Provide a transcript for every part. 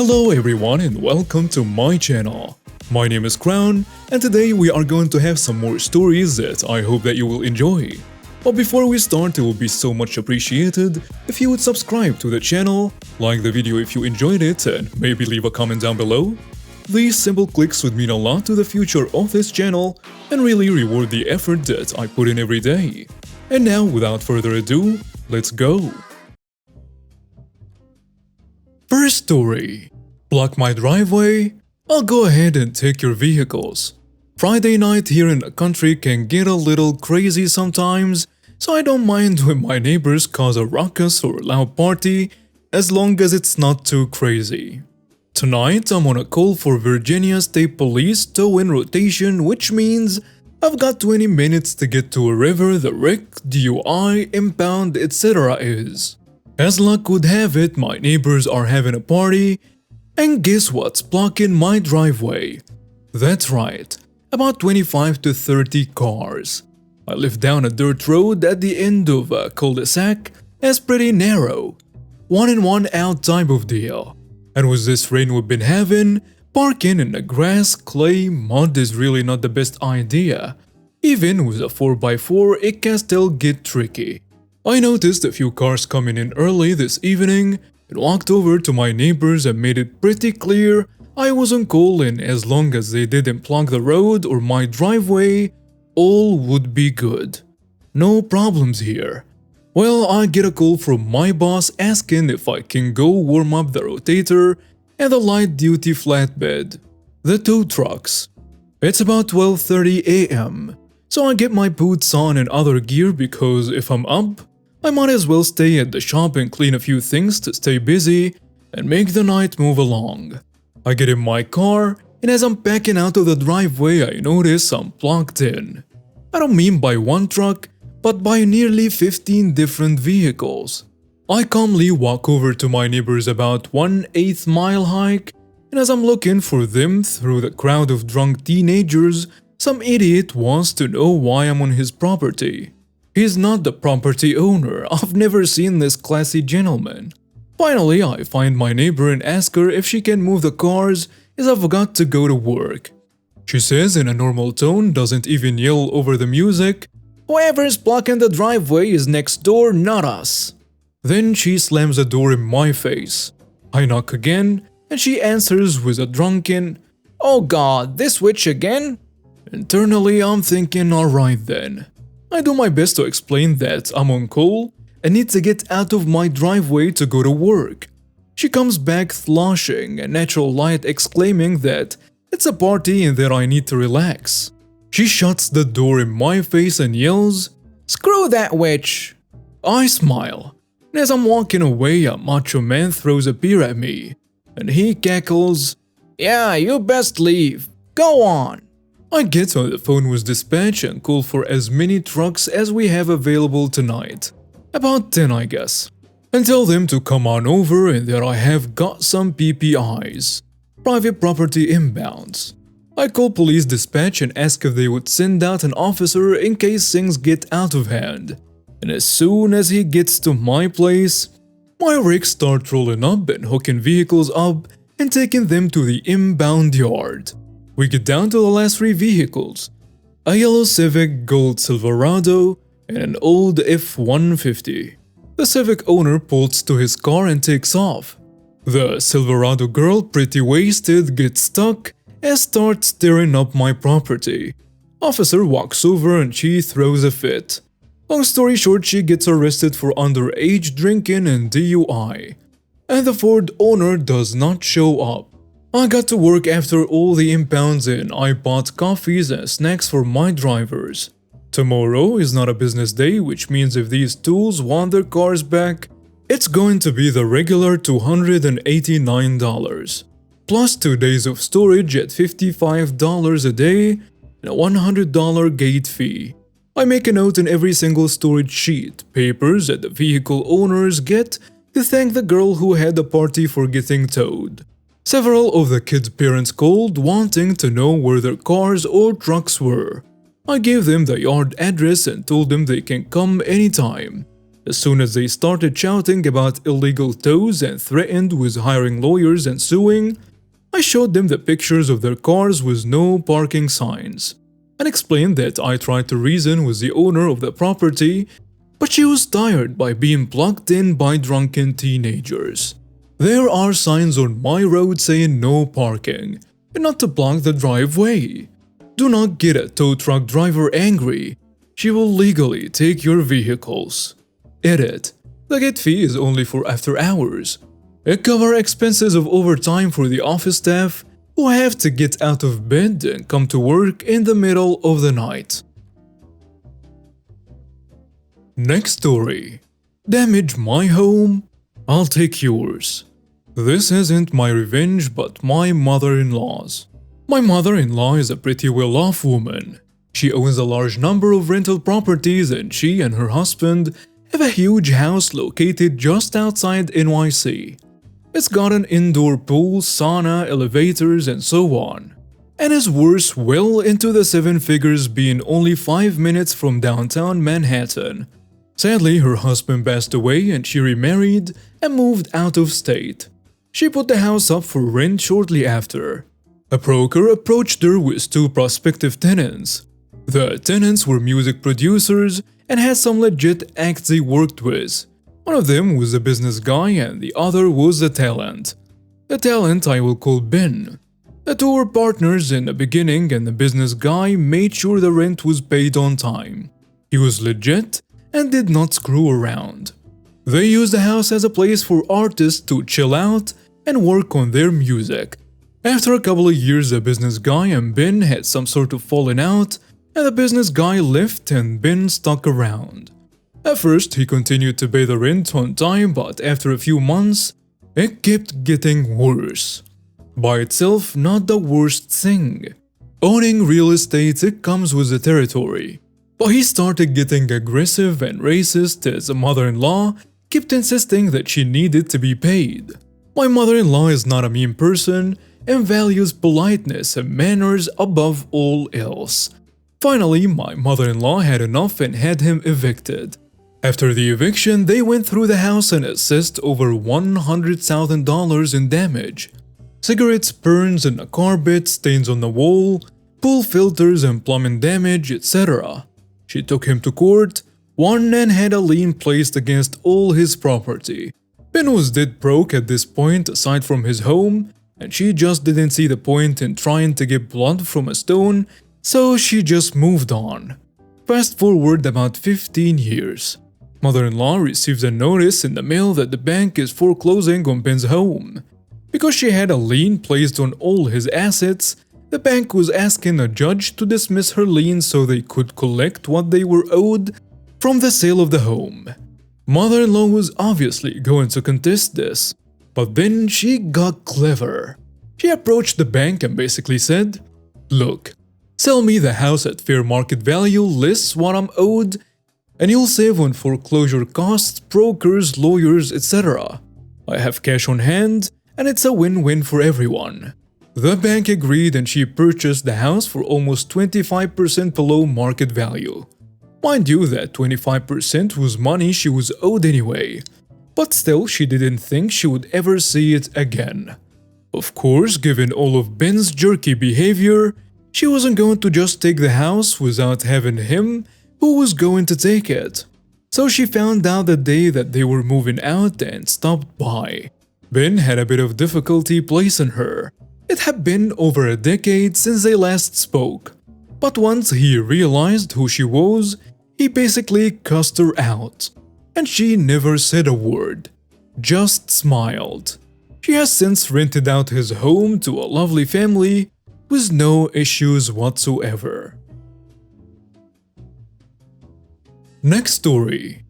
Hello everyone and welcome to my channel. My name is Crown and today we are going to have some more stories that I hope that you will enjoy. But before we start, it will be so much appreciated if you would subscribe to the channel, like the video if you enjoyed it, and maybe leave a comment down below. These simple clicks would mean a lot to the future of this channel and really reward the effort that I put in every day. And now, without further ado, let's go! First story. Block my driveway? I'll go ahead and take your vehicles. Friday night here in the country can get a little crazy sometimes, so I don't mind when my neighbors cause a ruckus or loud party, as long as it's not too crazy. Tonight I'm on a call for Virginia State Police tow-in rotation, which means I've got 20 minutes to get to wherever the wreck, DUI, impound, etc. is. As luck would have it, my neighbors are having a party, and guess what's blocking my driveway? That's right, about 25 to 30 cars. I live down a dirt road at the end of a cul-de-sac, as pretty narrow, one in one out type of deal. And with this rain we've been having, parking in the grass, clay, mud is really not the best idea. Even with a 4x4, it can still get tricky. I noticed a few cars coming in early this evening and walked over to my neighbors and made it pretty clear I wasn't calling as long as they didn't block the road or my driveway, all would be good. No problems here. Well, I get a call from my boss asking if I can go warm up the rotator and the light-duty flatbed, the tow trucks. It's about 12:30 a.m., so I get my boots on and other gear because if I'm up, I might as well stay at the shop and clean a few things to stay busy and make the night move along. I get in my car, and as I'm backing out of the driveway, I notice I'm blocked in. I don't mean by one truck, but by nearly 15 different vehicles. I calmly walk over to my neighbors about 1/8 mile hike, and as I'm looking for them through the crowd of drunk teenagers, some idiot wants to know why I'm on his property. He's not the property owner. I've never seen this classy gentleman. Finally, I find my neighbor and ask her if she can move the cars as I've got to go to work. She says in a normal tone, doesn't even yell over the music, "Whoever's blocking the driveway is next door, not us." Then she slams the door in my face. I knock again, and she answers with a drunken, "Oh God, this witch again?" Internally, I'm thinking, alright then. I do my best to explain that I'm on call and need to get out of my driveway to go to work. She comes back sloshing, a natural light exclaiming that it's a party and that I need to relax. She shuts the door in my face and yells, "Screw that witch!" I smile, and as I'm walking away, a macho man throws a beer at me, and he cackles, "Yeah, you best leave. Go on." I get on the phone with dispatch and call for as many trucks as we have available tonight. About 10 I guess. And tell them to come on over and that I have got some PPIs. Private property inbounds. I call police dispatch and ask if they would send out an officer in case things get out of hand. And as soon as he gets to my place, my rigs start rolling up and hooking vehicles up and taking them to the inbound yard. We get down to the last 3 vehicles, a yellow Civic Gold Silverado and an old F-150. The Civic owner pulls to his car and takes off. The Silverado girl, pretty wasted, gets stuck and starts tearing up my property. Officer walks over and she throws a fit. Long story short, she gets arrested for underage drinking and DUI. And the Ford owner does not show up. I got to work after all the impounds and I bought coffees and snacks for my drivers. Tomorrow is not a business day, which means if these tools want their cars back, it's going to be the regular $289, plus 2 days of storage at $55 a day and a $100 gate fee. I make a note in every single storage sheet, papers that the vehicle owners get to thank the girl who had the party for getting towed. Several of the kids' parents called wanting to know where their cars or trucks were. I gave them the yard address and told them they can come anytime. As soon as they started shouting about illegal tows and threatened with hiring lawyers and suing, I showed them the pictures of their cars with no parking signs and explained that I tried to reason with the owner of the property, but she was tired by being plugged in by drunken teenagers. There are signs on my road saying no parking and not to block the driveway. Do not get a tow truck driver angry. She will legally take your vehicles. Edit. The gate fee is only for after hours. It covers expenses of overtime for the office staff who have to get out of bed and come to work in the middle of the night. Next story. Damage my home? I'll take yours. This isn't my revenge but my mother-in-law's. My mother-in-law is a pretty well-off woman. She owns a large number of rental properties and she and her husband have a huge house located just outside NYC. It's got an indoor pool, sauna, elevators, and so on, and is worth well into the seven figures, being only 5 minutes from downtown Manhattan. Sadly, her husband passed away and she remarried and moved out of state. She put the house up for rent shortly after. A broker approached her with 2 prospective tenants. The tenants were music producers and had some legit acts they worked with. One of them was a business guy and the other was a talent. The talent I will call Ben. The 2 were partners in the beginning and the business guy made sure the rent was paid on time. He was legit and did not screw around. They used the house as a place for artists to chill out and work on their music. After a couple of years, the business guy and Ben had some sort of falling out, and the business guy left and Ben stuck around. At first, he continued to pay the rent on time, but after a few months, it kept getting worse. By itself, not the worst thing. Owning real estate, it comes with the territory. But he started getting aggressive and racist as the mother-in-law kept insisting that she needed to be paid. My mother-in-law is not a mean person and values politeness and manners above all else. Finally, my mother-in-law had enough and had him evicted. After the eviction, they went through the house and assessed over $100,000 in damage. Cigarettes, burns in the carpet, stains on the wall, pool filters and plumbing damage, etc. She took him to court, won and had a lien placed against all his property. Ben was dead broke at this point aside from his home, and she just didn't see the point in trying to get blood from a stone, so she just moved on. Fast forward about 15 years. Mother-in-law receives a notice in the mail that the bank is foreclosing on Ben's home. Because she had a lien placed on all his assets, the bank was asking a judge to dismiss her lien so they could collect what they were owed from the sale of the home. Mother-in-law was obviously going to contest this, but then she got clever. She approached the bank and basically said, "Look, sell me the house at fair market value less what I'm owed, and you'll save on foreclosure costs, brokers, lawyers, etc. I have cash on hand, and it's a win-win for everyone." The bank agreed and she purchased the house for almost 25% below market value. Mind you, that 25% was money she was owed anyway, but still she didn't think she would ever see it again. Of course, given all of Ben's jerky behavior, she wasn't going to just take the house without having him who was going to take it. So she found out the day that they were moving out and stopped by. Ben had a bit of difficulty placing her. It had been over a decade since they last spoke. But once he realized who she was, he basically cussed her out. And she never said a word, just smiled. She has since rented out his home to a lovely family with no issues whatsoever. Next story.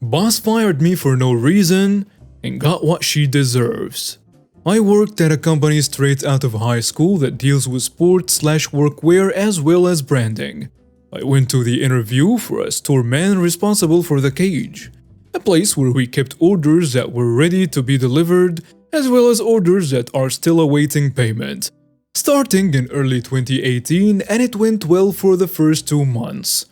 Boss fired me for no reason and got what she deserves. I worked at a company straight out of high school that deals with sports/workwear as well as branding. I went to the interview for a store man responsible for the cage, a place where we kept orders that were ready to be delivered as well as orders that are still awaiting payment. Starting in early 2018, and it went well for the first 2 months.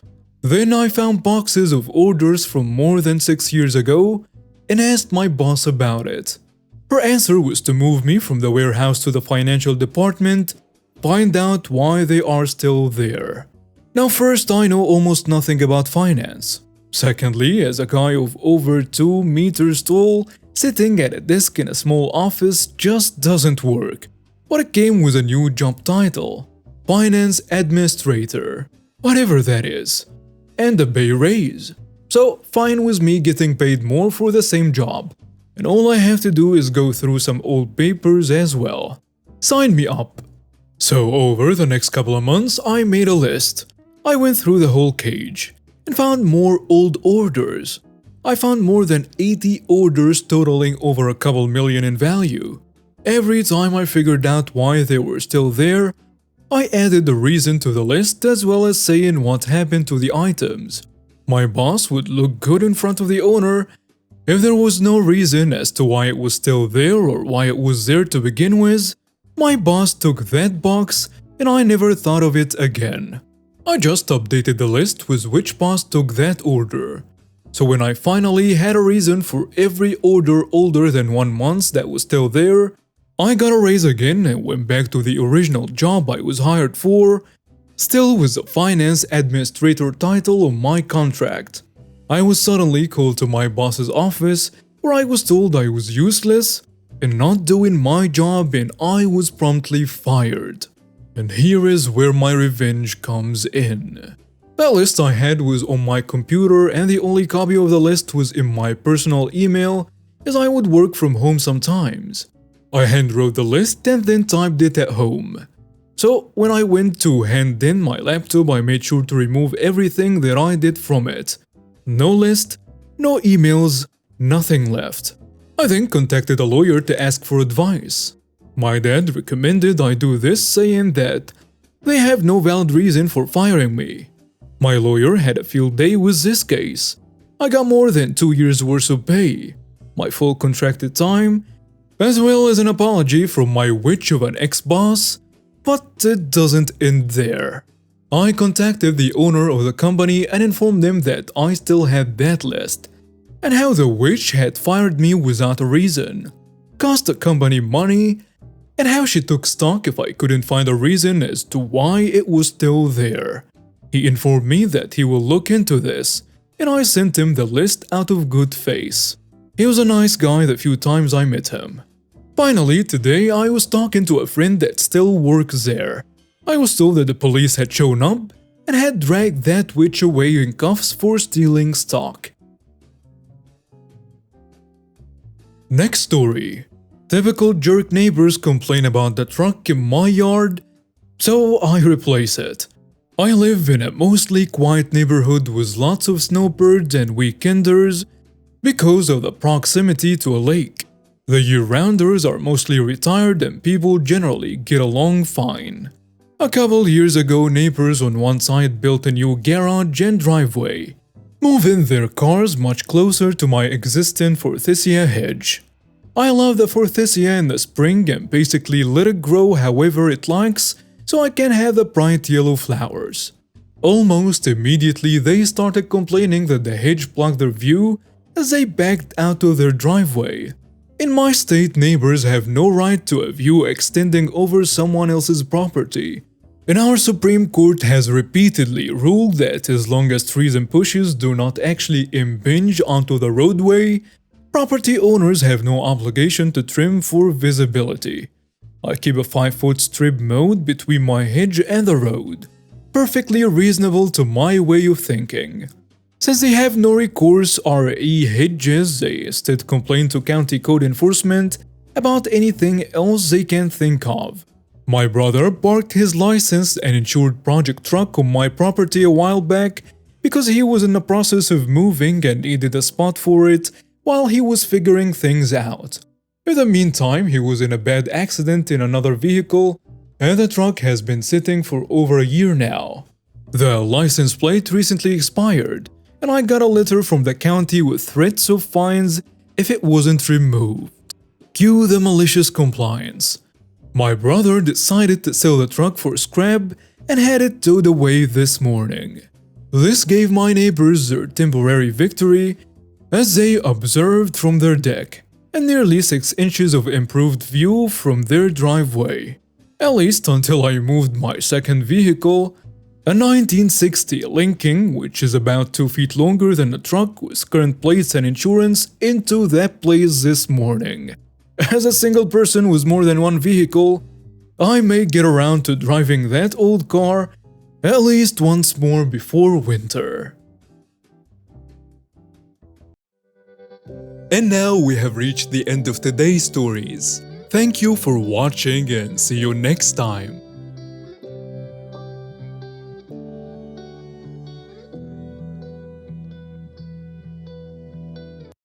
Then I found boxes of orders from more than 6 years ago and asked my boss about it. Her answer was to move me from the warehouse to the financial department, find out why they are still there. Now first, I know almost nothing about finance. Secondly, as a guy of over 2 meters tall, sitting at a desk in a small office just doesn't work. But it came with a new job title, Finance Administrator, whatever that is, and a pay raise. So fine with me getting paid more for the same job, and all I have to do is go through some old papers as well. Sign me up. So over the next couple of months, I made a list. I went through the whole cage and found more old orders. I found more than 80 orders totaling over a couple million in value. Every time I figured out why they were still there, I added the reason to the list as well as saying what happened to the items. My boss would look good in front of the owner. If there was no reason as to why it was still there or why it was there to begin with, my boss took that box and I never thought of it again. I just updated the list with which boss took that order. So when I finally had a reason for every order older than 1 month that was still there, I got a raise again and went back to the original job I was hired for, still with the finance administrator title on my contract. I was suddenly called to my boss's office where I was told I was useless and not doing my job and I was promptly fired. And here is where my revenge comes in. That list I had was on my computer and the only copy of the list was in my personal email as I would work from home sometimes. I handwrote the list and then typed it at home. So when I went to hand in my laptop, I made sure to remove everything that I did from it. No list, no emails, nothing left. I then contacted a lawyer to ask for advice. My dad recommended I do this, saying that they have no valid reason for firing me. My lawyer had a field day with this case. I got more than 2 years worth of pay, my full contracted time, as well as an apology from my witch of an ex-boss, but it doesn't end there. I contacted the owner of the company and informed them that I still had that list, and how the witch had fired me without a reason, cost the company money, and how she took stock if I couldn't find a reason as to why it was still there. He informed me that he will look into this, and I sent him the list out of good faith. He was a nice guy the few times I met him. Finally, today I was talking to a friend that still works there. I was told that the police had shown up and had dragged that witch away in cuffs for stealing stock. Next story. Typical jerk neighbors complain about the truck in my yard, so I replace it. I live in a mostly quiet neighborhood with lots of snowbirds and weekenders because of the proximity to a lake. The year-rounders are mostly retired and people generally get along fine. A couple years ago, neighbors on one side built a new garage and driveway, moving their cars much closer to my existing forsythia hedge. I love the forsythia in the spring and basically let it grow however it likes so I can have the bright yellow flowers. Almost immediately they started complaining that the hedge blocked their view as they backed out of their driveway. In my state, neighbors have no right to a view extending over someone else's property. And our Supreme Court has repeatedly ruled that as long as trees and bushes do not actually impinge onto the roadway, property owners have no obligation to trim for visibility. I keep a 5-foot strip mowed between my hedge and the road, perfectly reasonable to my way of thinking. Since they have no recourse RE hedges, they instead complain to county code enforcement about anything else they can think of. My brother parked his licensed and insured project truck on my property a while back because he was in the process of moving and needed a spot for it while he was figuring things out. In the meantime, he was in a bad accident in another vehicle and the truck has been sitting for over a year now. The license plate recently expired and I got a letter from the county with threats of fines if it wasn't removed. Cue the malicious compliance. My brother decided to sell the truck for scrap and had it towed away this morning. This gave my neighbors their temporary victory as they observed from their deck and nearly 6 inches of improved view from their driveway. At least until I moved my second vehicle, a 1960 Lincoln, which is about 2 feet longer than a truck with current plates and insurance, into that place this morning. As a single person with more than one vehicle, I may get around to driving that old car at least once more before winter. And now we have reached the end of today's stories. Thank you for watching and see you next time.